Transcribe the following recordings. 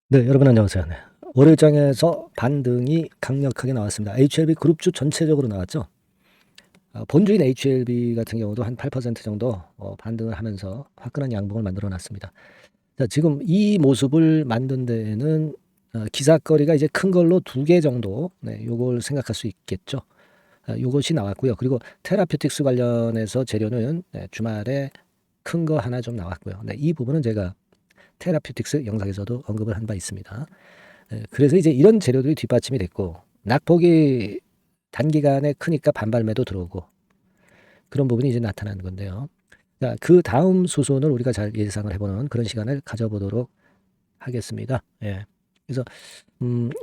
네, 여러분 안녕하세요. 네. 월요일장에서 반등이 강력하게 나왔습니다. HLB 그룹주 전체적으로 나왔죠. 본주인 HLB 같은 경우도 한 8% 정도 반등을 하면서 화끈한 양봉을 만들어 놨습니다. 자, 지금 이 모습을 만든 데에는 기사거리가 이제 큰 걸로 2개 정도, 네, 요걸 생각할 수 있겠죠. 요것이 나왔고요. 그리고 테라퓨틱스 관련해서 재료는 네, 주말에 큰 거 하나 좀 나왔고요. 네, 이 부분은 제가 테라퓨틱스 영상에서도 언급을 한 바 있습니다. 그래서 이제 이런 재료들이 뒷받침이 됐고, 낙폭이 단기간에 크니까 반발매도 들어오고, 그런 부분이 이제 나타나는 건데요. 자, 그 다음 수순을 우리가 잘 예상을 해보는 그런 시간을 가져보도록 하겠습니다. 예. 그래서,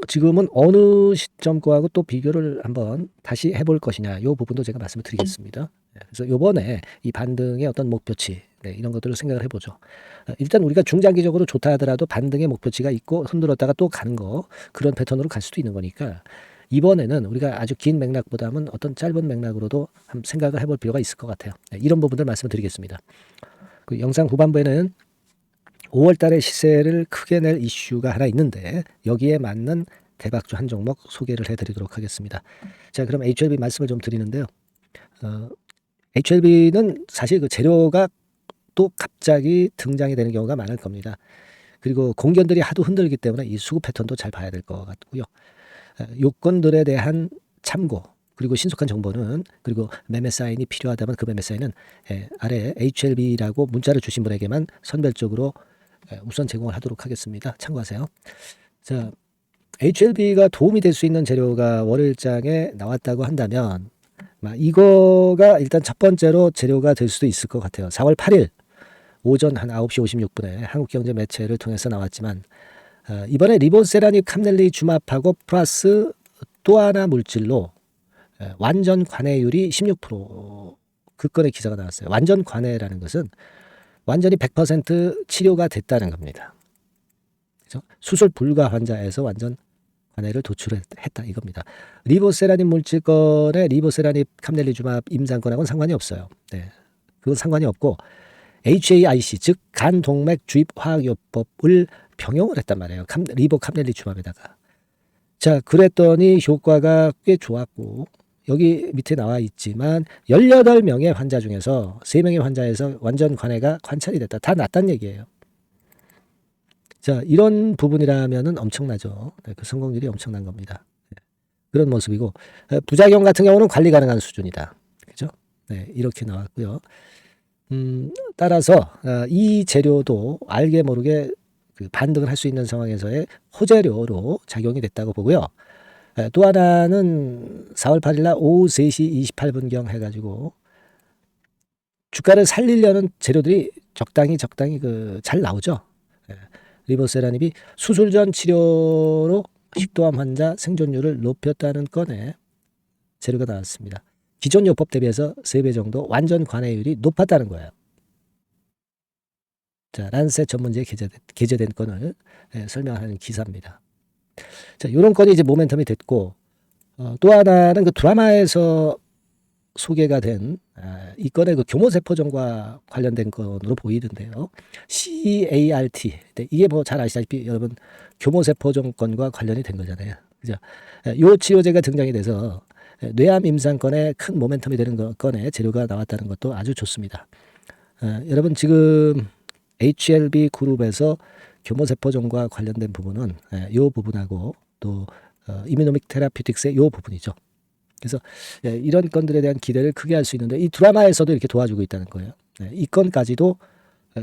지금은 어느 시점 거하고 또 비교를 한번 다시 해볼 것이냐, 이 부분도 제가 말씀을 드리겠습니다. 예. 그래서 요번에 이 반등의 어떤 목표치, 네, 이런 것들을 생각을 해보죠. 일단 우리가 중장기적으로 좋다 하더라도 반등의 목표치가 있고 흔들었다가 또 가는 거, 그런 패턴으로 갈 수도 있는 거니까 이번에는 우리가 아주 긴 맥락보다는 어떤 짧은 맥락으로도 한번 생각을 해볼 필요가 있을 것 같아요. 네, 이런 부분들 말씀을 드리겠습니다. 그 영상 후반부에는 5월 달에 시세를 크게 낼 이슈가 하나 있는데 여기에 맞는 대박주 한 종목 소개를 해드리도록 하겠습니다. 자, 그럼 HLB 말씀을 좀 드리는데요. HLB는 사실 그 재료가 또 갑자기 등장이 되는 경우가 많을 겁니다. 그리고 공견들이 하도 흔들기 때문에 이 수급 패턴도 잘 봐야 될 것 같고요. 요건들에 대한 참고, 그리고 신속한 정보는, 그리고 매매 사인이 필요하다면 그 매매 사인은 아래 HLB라고 문자를 주신 분에게만 선별적으로 우선 제공을 하도록 하겠습니다. 참고하세요. 자, HLB가 도움이 될 수 있는 재료가 월요일장에 나왔다고 한다면 이거가 일단 첫 번째로 재료가 될 수도 있을 것 같아요. 4월 8일 오전 한 9시 56분에 한국경제 매체를 통해서 나왔지만 이번에 리보세라닙 캄넬리 주맙하고 플러스 또 하나 물질로 완전 관해율이 16% 그 건의 기사가 나왔어요. 완전 관해라는 것은 완전히 100% 치료가 됐다는 겁니다. 그렇죠? 수술 불가 환자에서 완전 관해를 도출했다 이겁니다. 리보세라닙 물질건에 리보세라닙 캄넬리 주맙 임상건하고는 상관이 없어요. 네, 그건 상관이 없고 HAIC 즉 간동맥 주입 화학요법을 병용을 했단 말이에요. 리보 캄넬리 주맙에다가. 자, 그랬더니 효과가 꽤 좋았고 여기 밑에 나와 있지만 18명의 환자 중에서 3명의 환자에서 완전 관해가 관찰이 됐다. 다 낫단 얘기예요. 자, 이런 부분이라면은 엄청나죠. 네, 그 성공률이 엄청난 겁니다. 네, 그런 모습이고 부작용 같은 경우는 관리 가능한 수준이다. 그죠? 네, 이렇게 나왔고요. 따라서 이 재료도 알게 모르게 그 반등을 할 수 있는 상황에서의 호재료로 작용이 됐다고 보고요. 또 하나는 4월 8일 날 오후 3시 28분경 해가지고 주가를 살리려는 재료들이 적당히 그 잘 나오죠. 리보세라닙이 수술 전 치료로 식도암 환자 생존율을 높였다는 건에 재료가 나왔습니다. 기존 요법 대비해서 3배 정도 완전 관해율이 높았다는 거예요. 자, 란셋 전문지에 게재된 건을 설명하는 기사입니다. 자, 이런 건이 이제 모멘텀이 됐고 또 하나는 그 드라마에서 소개가 된 이 건의 그 교모세포종과 관련된 건으로 보이던데요. CART. 네, 이게 뭐 잘 아시다시피 여러분 교모세포종 건과 관련이 된 거잖아요. 그죠? 요 치료제가 등장이 돼서 뇌암 임상건에 큰 모멘텀이 되는 건에 재료가 나왔다는 것도 아주 좋습니다. 여러분 지금 HLB 그룹에서 교모세포종과 관련된 부분은 이 부분하고 또 이뮤노믹 테라퓨틱스의 이 부분이죠. 그래서 이런 건들에 대한 기대를 크게 할 수 있는데 이 드라마에서도 이렇게 도와주고 있다는 거예요. 이 건까지도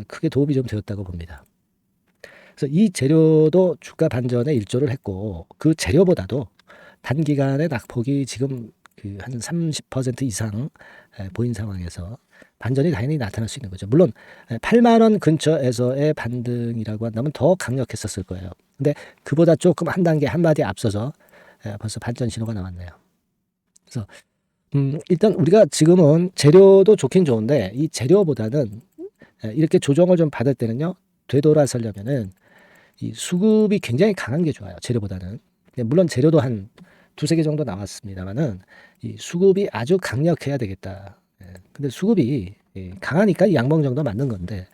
크게 도움이 좀 되었다고 봅니다. 그래서 이 재료도 주가 반전에 일조를 했고 그 재료보다도 단기간의 낙폭이 지금 한 30% 이상 보인 상황에서 반전이 당연히 나타날 수 있는 거죠. 물론 8만 원 근처에서의 반등이라고 한다면 더 강력했었을 거예요. 근데 그보다 조금 한 단계 한 마디 앞서서 벌써 반전 신호가 나왔네요. 그래서 일단 우리가 지금은 재료도 좋긴 좋은데 이 재료보다는 이렇게 조정을 좀 받을 때는요. 되돌아서려면은 이 수급이 굉장히 강한 게 좋아요. 재료보다는. 물론 재료도 한 두세 개 정도 나왔습니다만은 이 수급이 아주 강력해야 되겠다. 근데 수급이 강하니까 이 양봉 정도 맞는 건데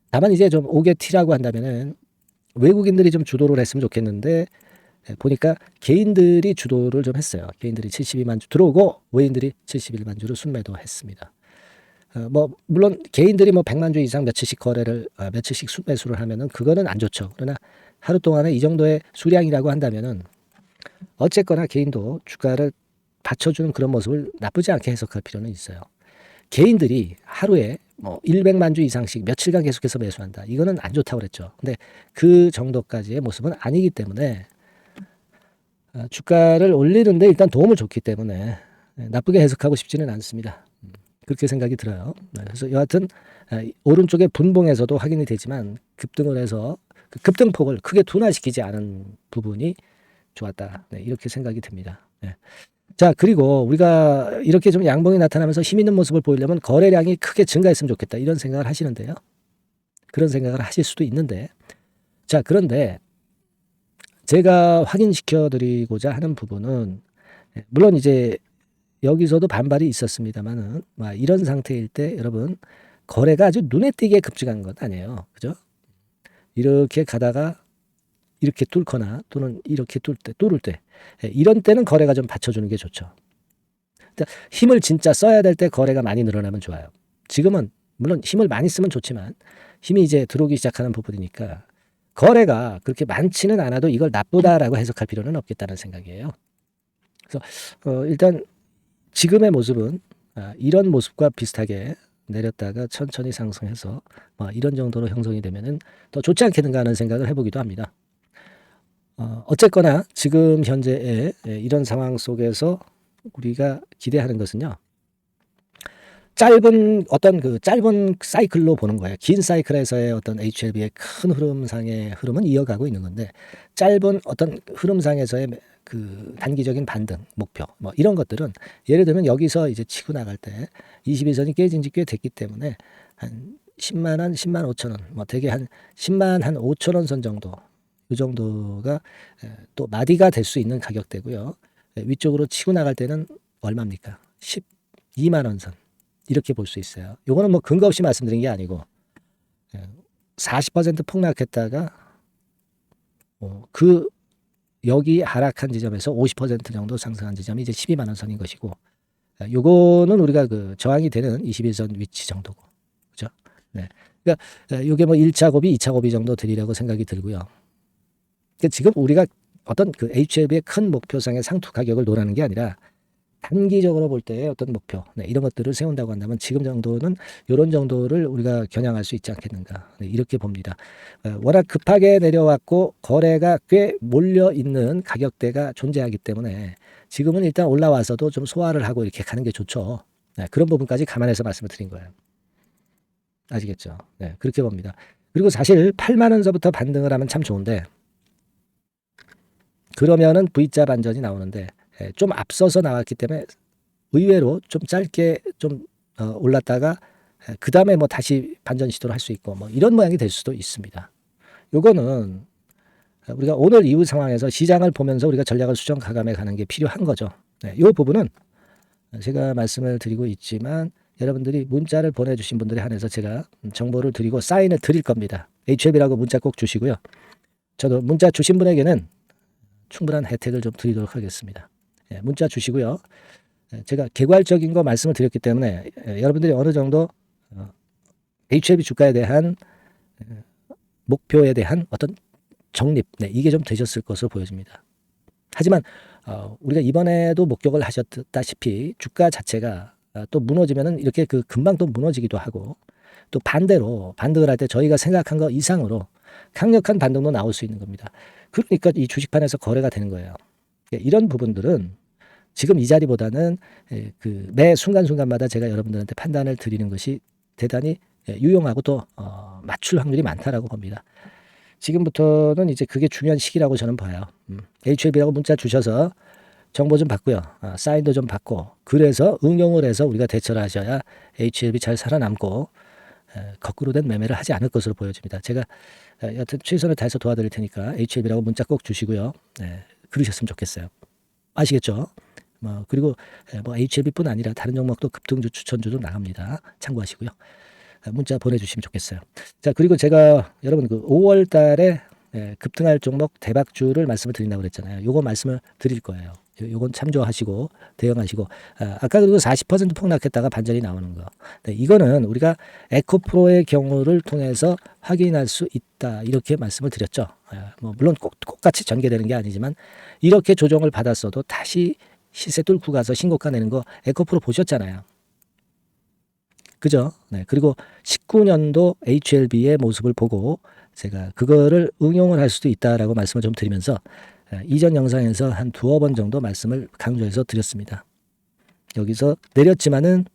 다만 이제 좀 5개 T라고 한다면은 외국인들이 좀 주도를 했으면 좋겠는데 보니까 개인들이 주도를 좀 했어요. 개인들이 72만 주 들어오고 외인들이 71만 주를 순매도했습니다. 뭐 물론 개인들이 뭐 100만 주 이상 며칠씩 거래를 며칠씩 순매수를 하면은 그거는 안 좋죠. 그러나 하루 동안에 이 정도의 수량이라고 한다면은 어쨌거나 개인도 주가를 받쳐주는 그런 모습을 나쁘지 않게 해석할 필요는 있어요. 개인들이 하루에 뭐 100만 주 이상씩 며칠간 계속해서 매수한다. 이거는 안 좋다고 그랬죠. 근데 그 정도까지의 모습은 아니기 때문에 주가를 올리는데 일단 도움을 줬기 때문에 나쁘게 해석하고 싶지는 않습니다. 그렇게 생각이 들어요. 그래서 여하튼 오른쪽의 분봉에서도 확인이 되지만 급등을 해서 그 급등폭을 크게 둔화시키지 않은 부분이 좋았다. 이렇게 생각이 듭니다. 자, 그리고 우리가 이렇게 좀 양봉이 나타나면서 힘 있는 모습을 보이려면 거래량이 크게 증가했으면 좋겠다. 이런 생각을 하시는데요. 그런 생각을 하실 수도 있는데, 자, 그런데 제가 확인시켜 드리고자 하는 부분은 물론 이제 여기서도 반발이 있었습니다만은 이런 상태일 때 여러분 거래가 아주 눈에 띄게 급증한 건 아니에요. 그죠? 이렇게 가다가 이렇게 뚫거나 또는 이렇게 뚫을 때 이런 때는 거래가 좀 받쳐주는 게 좋죠. 힘을 진짜 써야 될 때 거래가 많이 늘어나면 좋아요. 지금은 물론 힘을 많이 쓰면 좋지만 힘이 이제 들어오기 시작하는 부분이니까 거래가 그렇게 많지는 않아도 이걸 나쁘다라고 해석할 필요는 없겠다는 생각이에요. 그래서 일단 지금의 모습은 이런 모습과 비슷하게 내렸다가 천천히 상승해서 이런 정도로 형성이 되면은 더 좋지 않겠는가 하는 생각을 해보기도 합니다. 어쨌거나 지금 현재의 이런 상황 속에서 우리가 기대하는 것은요. 짧은 사이클로 보는 거예요. 긴 사이클에서의 어떤 HLB의 큰 흐름상의 흐름은 이어가고 있는 건데 짧은 어떤 흐름상에서의 그 단기적인 반등 목표 이런 것들은 예를 들면 여기서 이제 치고 나갈 때 22선이 깨진 지 꽤 됐기 때문에 한 10만 원, 10만 5천 원, 대개 한 10만 한 5천 원 선 정도 이 정도가 또 마디가 될 수 있는 가격대고요. 위쪽으로 치고 나갈 때는 얼마입니까? 12만 원 선. 이렇게 볼 수 있어요. 요거는 뭐 근거 없이 말씀드린 게 아니고 40% 폭락했다가 그 여기 하락한 지점에서 50% 정도 상승한 지점이 이제 12만 원 선인 것이고 요거는 우리가 그 저항이 되는 21선 위치 정도고. 그죠? 네. 그러니까 요게 뭐 1차 고비, 2차 고비 정도 드리려고 생각이 들고요. 그러니까 지금 우리가 어떤 그 HLB의 큰 목표상의 상투 가격을 노라는 게 아니라 단기적으로 볼 때의 어떤 목표 이런 것들을 세운다고 한다면 지금 정도는 이런 정도를 우리가 겨냥할 수 있지 않겠는가 이렇게 봅니다. 워낙 급하게 내려왔고 거래가 꽤 몰려있는 가격대가 존재하기 때문에 지금은 일단 올라와서도 좀 소화를 하고 이렇게 가는 게 좋죠. 그런 부분까지 감안해서 말씀을 드린 거예요. 아시겠죠? 네, 그렇게 봅니다. 그리고 사실 8만 원서부터 반등을 하면 참 좋은데 그러면은 V자 반전이 나오는데 좀 앞서서 나왔기 때문에 의외로 좀 짧게 좀 올랐다가 그 다음에 뭐 다시 반전 시도를 할 수 있고 뭐 이런 모양이 될 수도 있습니다. 요거는 우리가 오늘 이후 상황에서 시장을 보면서 우리가 전략을 수정 가감해 가는 게 필요한 거죠. 이 부분은 제가 말씀을 드리고 있지만 여러분들이 문자를 보내주신 분들에 한해서 제가 정보를 드리고 사인을 드릴 겁니다. HLB라고 문자 꼭 주시고요. 저도 문자 주신 분에게는 충분한 혜택을 좀 드리도록 하겠습니다. 문자 주시고요. 제가 개괄적인 거 말씀을 드렸기 때문에 여러분들이 어느 정도 HLB 주가에 대한 목표에 대한 어떤 정립 이게 좀 되셨을 것으로 보여집니다. 하지만 우리가 이번에도 목격을 하셨다시피 주가 자체가 또 무너지면은 이렇게 그 금방 또 무너지기도 하고 또 반대로 반등을 할 때 저희가 생각한 거 이상으로 강력한 반등도 나올 수 있는 겁니다. 그러니까 이 주식판에서 거래가 되는 거예요. 이런 부분들은 지금 이 자리보다는 그 매 순간순간마다 제가 여러분들한테 판단을 드리는 것이 대단히 유용하고 또 맞출 확률이 많다라고 봅니다. 지금부터는 이제 그게 중요한 시기라고 저는 봐요. HLB라고 문자 주셔서 정보 좀 받고요. 사인도 좀 받고 그래서 응용을 해서 우리가 대처를 하셔야 HLB 잘 살아남고 거꾸로 된 매매를 하지 않을 것으로 보여집니다. 제가 여튼 최선을 다해서 도와드릴 테니까 HLB라고 문자 꼭 주시고요. 그러셨으면 좋겠어요. 아시겠죠? 그리고 뭐 HLB뿐 아니라 다른 종목도 급등주 추천주도 나갑니다. 참고하시고요. 문자 보내주시면 좋겠어요. 자, 그리고 제가 여러분 그 5월 달에 급등할 종목 대박주를 말씀을 드린다고 그랬잖아요. 요거 말씀을 드릴 거예요. 요건 참조하시고 대응하시고 아까 그리고 40% 폭락했다가 반전이 나오는 거. 네, 이거는 우리가 에코프로의 경우를 통해서 확인할 수 있다 이렇게 말씀을 드렸죠. 뭐 물론 꼭 똑같이 전개되는 게 아니지만 이렇게 조정을 받았어도 다시 시세 뚫고 가서 신고가 내는 거 에코프로 보셨잖아요. 그죠? 네. 그리고 19년도 HLB의 모습을 보고 제가 그거를 응용을 할 수도 있다라고 말씀을 좀 드리면서 이전 영상에서 한 두어 번 정도 말씀을 강조해서 드렸습니다. 여기서 내렸지만은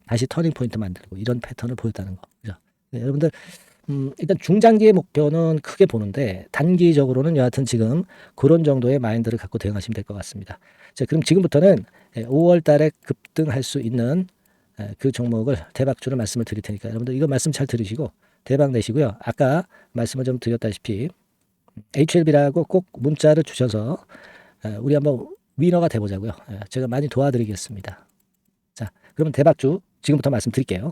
다시 터닝 포인트 만들고 이런 패턴을 보였다는 거. 그죠? 네, 여러분들 일단 중장기의 목표는 크게 보는데 단기적으로는 여하튼 지금 그런 정도의 마인드를 갖고 대응하시면 될 것 같습니다. 자, 그럼 지금부터는 5월 달에 급등할 수 있는 그 종목을 대박주를 말씀을 드릴 테니까 여러분들 이거 말씀 잘 들으시고 대박 내시고요. 아까 말씀을 좀 드렸다시피 HLB라고 꼭 문자를 주셔서 우리 한번 위너가 돼보자고요. 제가 많이 도와드리겠습니다. 자, 그러면 대박주 지금부터 말씀드릴게요.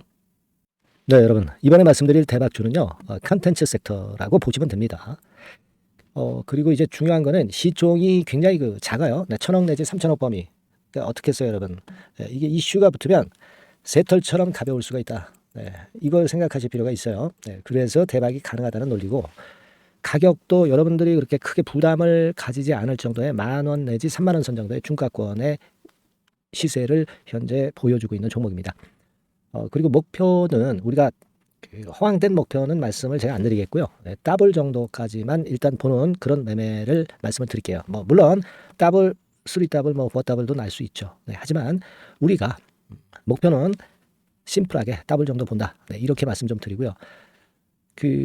네, 여러분 이번에 말씀드릴 대박주는요 컨텐츠 섹터라고 보시면 됩니다. 그리고 이제 중요한 거는 시총이 굉장히 작아요. 1,000억 내지 3,000억 범위. 그러니까 어떻게 써요, 여러분? 이게 이슈가 붙으면 새털처럼 가벼울 수가 있다. 이걸 생각하실 필요가 있어요. 그래서 대박이 가능하다는 논리고 가격도 여러분들이 그렇게 크게 부담을 가지지 않을 정도의 10,000원 내지 30,000원 선 정도의 중가권의 시세를 현재 보여주고 있는 종목입니다. 그리고 목표는 우리가 허황된 목표는 말씀을 제가 안 드리겠고요. 더블 정도까지만 일단 보는 그런 매매를 말씀을 드릴게요. 뭐 물론 더블, 3더블, 뭐 4더블도 날 수 있죠. 하지만 우리가 목표는 심플하게 더블 정도 본다. 이렇게 말씀 좀 드리고요.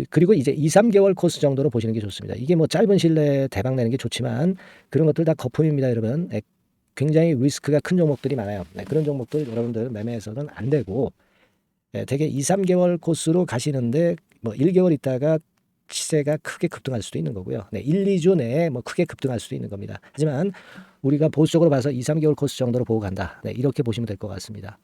그리고 이제 2, 3개월 코스 정도로 보시는 게 좋습니다. 이게 뭐 짧은 시일 내에 대박 내는 게 좋지만 그런 것들 다 거품입니다, 여러분. 굉장히 리스크가 큰 종목들이 많아요. 그런 종목들 여러분들 매매해서는 안 되고 되게 2, 3개월 코스로 가시는데 뭐 1개월 있다가 시세가 크게 급등할 수도 있는 거고요. 1, 2주 내에 뭐 크게 급등할 수도 있는 겁니다. 하지만 우리가 보수적으로 봐서 2, 3개월 코스 정도로 보고 간다. 이렇게 보시면 될 것 같습니다.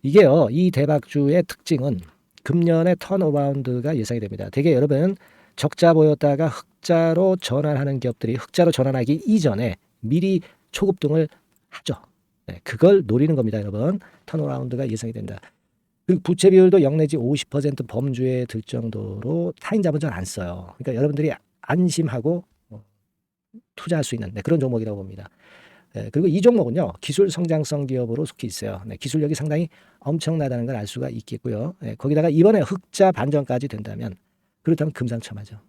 이게요, 이 대박주의 특징은 금년에 턴어라운드가 예상이 됩니다. 되게 여러분 적자 보였다가 흑자로 전환하는 기업들이 흑자로 전환하기 이전에 미리 초급등을 하죠. 그걸 노리는 겁니다, 여러분. 턴어라운드가 예상이 된다. 그리고 부채 비율도 0 내지 50% 범주에 들 정도로 타인 자본 잘 안 써요. 그러니까 여러분들이 안심하고 투자할 수 있는 그런 종목이라고 봅니다. 그리고 이 종목은요 기술 성장성 기업으로 속해 있어요. 기술력이 상당히 엄청나다는 걸 알 수가 있겠고요. 거기다가 이번에 흑자 반전까지 된다면 그렇다면 금상첨화죠.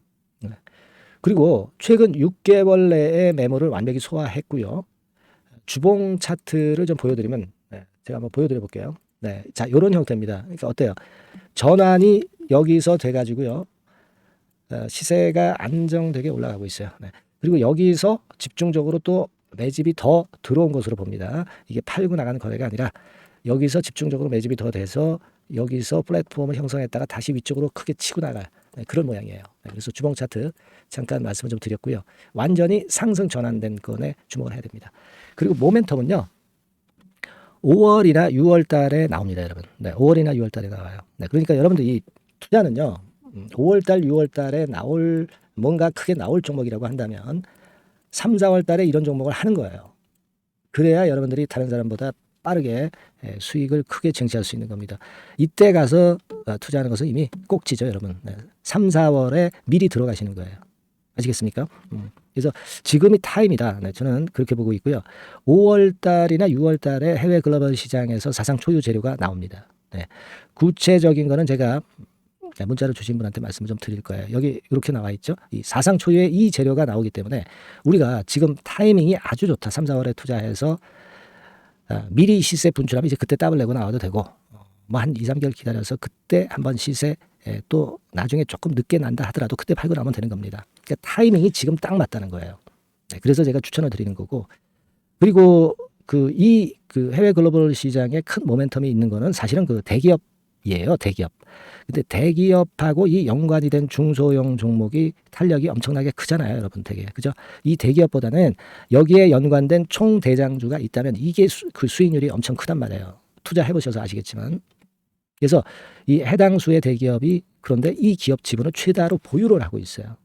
그리고 최근 6개월 내에 매물을 완벽히 소화했고요. 주봉 차트를 좀 보여드리면 제가 한번 보여드려 볼게요. 자, 이런 형태입니다. 그러니까 어때요? 전환이 여기서 돼가지고요. 시세가 안정되게 올라가고 있어요. 그리고 여기서 집중적으로 또 매집이 더 들어온 것으로 봅니다. 이게 팔고 나가는 거래가 아니라 여기서 집중적으로 매집이 더 돼서 여기서 플랫폼을 형성했다가 다시 위쪽으로 크게 치고 나갈 그런 모양이에요. 그래서 주봉 차트 잠깐 말씀을 좀 드렸고요. 완전히 상승 전환된 건에 주목을 해야 됩니다. 그리고 모멘텀은요. 5월이나 6월 달에 나옵니다, 여러분. 5월이나 6월 달에 나와요. 그러니까 여러분들 이 투자는요. 5월 달, 6월 달에 뭔가 크게 나올 종목이라고 한다면 3, 4월 달에 이런 종목을 하는 거예요. 그래야 여러분들이 다른 사람보다 빠르게 수익을 크게 쟁취할 수 있는 겁니다. 이때 가서 투자하는 것은 이미 꼭지죠, 여러분. 3, 4월에 미리 들어가시는 거예요. 아시겠습니까? 그래서 지금이 타임이다. 저는 그렇게 보고 있고요. 5월 달이나 6월 달에 해외 글로벌 시장에서 사상 초유 재료가 나옵니다. 구체적인 거는 제가 문자를 주신 분한테 말씀을 좀 드릴 거예요. 여기 이렇게 나와 있죠. 이 사상 초유의 이 재료가 나오기 때문에 우리가 지금 타이밍이 아주 좋다. 3, 4월에 투자해서 미리 시세 분출하면 이제 그때 더블 내고 나와도 되고 뭐 한 2, 3개월 기다려서 그때 한번 시세 또 나중에 조금 늦게 난다 하더라도 그때 팔고 나면 되는 겁니다. 그러니까 타이밍이 지금 딱 맞다는 거예요. 그래서 제가 추천을 드리는 거고 그리고 그 해외 글로벌 시장에 큰 모멘텀이 있는 거는 사실은 그 대기업이에요. 대기업. 근데 대기업하고 이 연관이 된 중소형 종목이 탄력이 엄청나게 크잖아요, 여러분. 되게 그죠? 이 대기업보다는 여기에 연관된 총 대장주가 있다면 이게 그 수익률이 엄청 크단 말이에요. 투자해 보셔서 아시겠지만. 그래서 이 해당 수의 대기업이 그런데 이 기업 지분을 최다로 보유를 하고 있어요.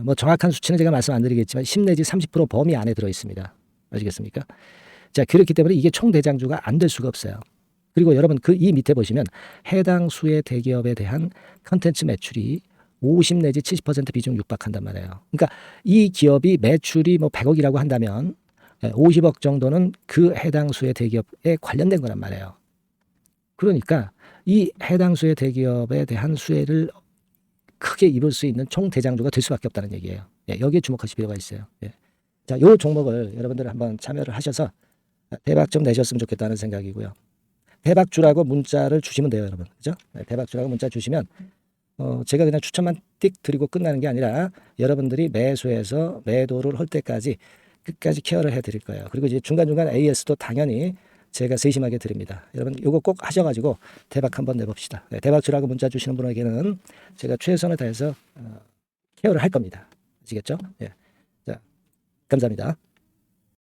뭐 정확한 수치는 제가 말씀 안 드리겠지만 10 내지 30% 범위 안에 들어 있습니다. 아시겠습니까? 자, 그렇기 때문에 이게 총대장주가 안 될 수가 없어요. 그리고 여러분 그 이 밑에 보시면 해당 수의 대기업에 대한 컨텐츠 매출이 50 내지 70% 비중 육박한단 말이에요. 그러니까 이 기업이 매출이 뭐 100억이라고 한다면 50억 정도는 그 해당 수의 대기업에 관련된 거란 말이에요. 그러니까 이 해당 수의 대기업에 대한 수혜를 크게 입을 수 있는 총대장주가 될 수밖에 없다는 얘기예요. 예, 여기에 주목하실 필요가 있어요. 예. 자, 요 종목을 여러분들 한번 참여를 하셔서 대박 좀 내셨으면 좋겠다는 생각이고요. 대박주라고 문자를 주시면 돼요, 여러분. 그죠? 네, 대박주라고 문자 주시면 제가 그냥 추천만 띡 드리고 끝나는 게 아니라 여러분들이 매수해서 매도를 할 때까지 끝까지 케어를 해드릴 거예요. 그리고 이제 중간중간 AS도 당연히 제가 세심하게 드립니다. 여러분 이거 꼭 하셔가지고 대박 한번 내봅시다. 네, 대박주라고 문자 주시는 분에게는 제가 최선을 다해서 케어를 할 겁니다. 아시겠죠? 예. 자, 감사합니다.